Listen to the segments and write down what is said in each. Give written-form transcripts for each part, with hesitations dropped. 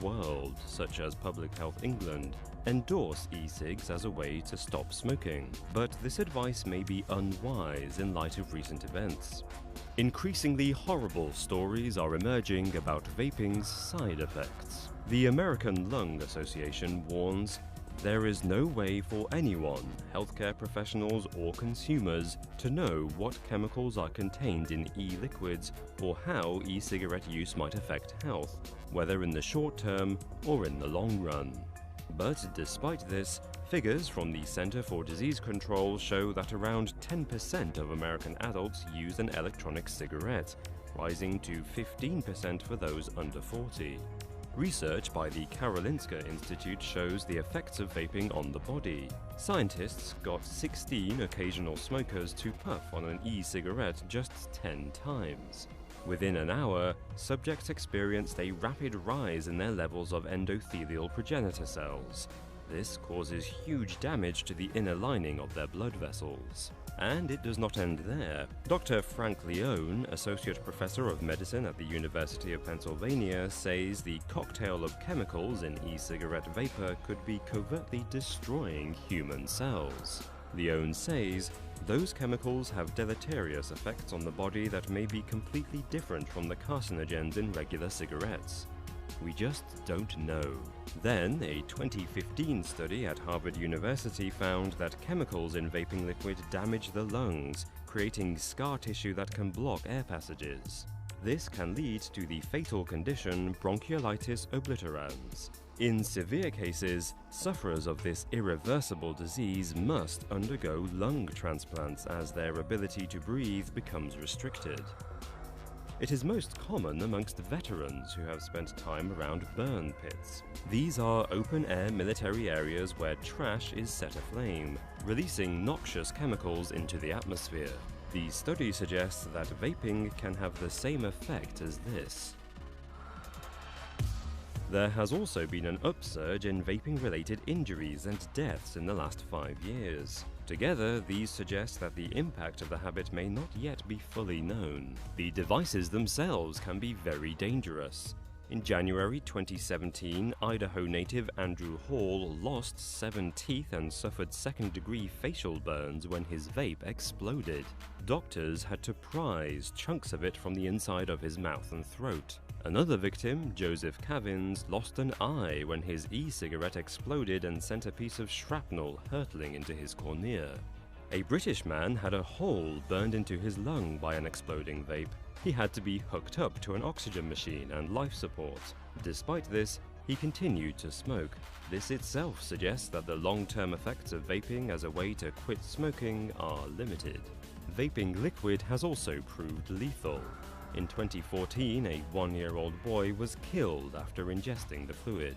world, such as Public Health England, endorse e-cigs as a way to stop smoking, but this advice may be unwise in light of recent events. Increasingly horrible stories are emerging about vaping's side effects. The American Lung Association warns there is no way for anyone, healthcare professionals or consumers, to know what chemicals are contained in e-liquids or how e-cigarette use might affect health, whether in the short term or in the long run. But despite this, figures from the Center for Disease Control show that around 10% of American adults use an electronic cigarette, rising to 15% for those under 40. Research by the Karolinska Institute shows the effects of vaping on the body. Scientists got 16 occasional smokers to puff on an e-cigarette just 10 times. Within an hour, subjects experienced a rapid rise in their levels of endothelial progenitor cells. This causes huge damage to the inner lining of their blood vessels. And it does not end there. Dr. Frank Leone, Associate Professor of Medicine at the University of Pennsylvania, says the cocktail of chemicals in e-cigarette vapor could be covertly destroying human cells. Leone says those chemicals have deleterious effects on the body that may be completely different from the carcinogens in regular cigarettes. We just don't know. Then, a 2015 study at Harvard University found that chemicals in vaping liquid damage the lungs, creating scar tissue that can block air passages. This can lead to the fatal condition bronchiolitis obliterans. In severe cases, sufferers of this irreversible disease must undergo lung transplants as their ability to breathe becomes restricted. It is most common amongst veterans who have spent time around burn pits. These are open-air military areas where trash is set aflame, releasing noxious chemicals into the atmosphere. The study suggests that vaping can have the same effect as this. There has also been an upsurge in vaping-related injuries and deaths in the last 5 years. Together, these suggest that the impact of the habit may not yet be fully known. The devices themselves can be very dangerous. In January 2017, Idaho native Andrew Hall lost 7 teeth and suffered second-degree facial burns when his vape exploded. Doctors had to prise chunks of it from the inside of his mouth and throat. Another victim, Joseph Cavins, lost an eye when his e-cigarette exploded and sent a piece of shrapnel hurtling into his cornea. A British man had a hole burned into his lung by an exploding vape. He had to be hooked up to an oxygen machine and life support. Despite this, he continued to smoke. This itself suggests that the long-term effects of vaping as a way to quit smoking are limited. Vaping liquid has also proved lethal. In 2014, a 1-year-old boy was killed after ingesting the fluid.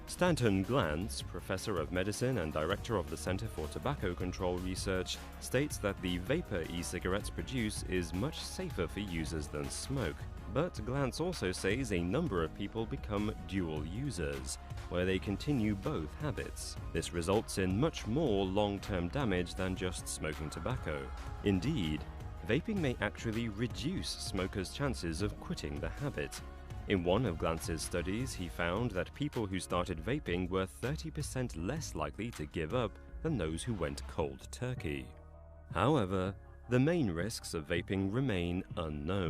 Stanton Glantz, professor of medicine and director of the Center for Tobacco Control Research, states that the vapor e-cigarettes produce is much safer for users than smoke. But Glantz also says a number of people become dual users, where they continue both habits. This results in much more long-term damage than just smoking tobacco. Indeed, vaping may actually reduce smokers' chances of quitting the habit. In one of Glantz's studies, he found that people who started vaping were 30% less likely to give up than those who went cold turkey. However, the main risks of vaping remain unknown.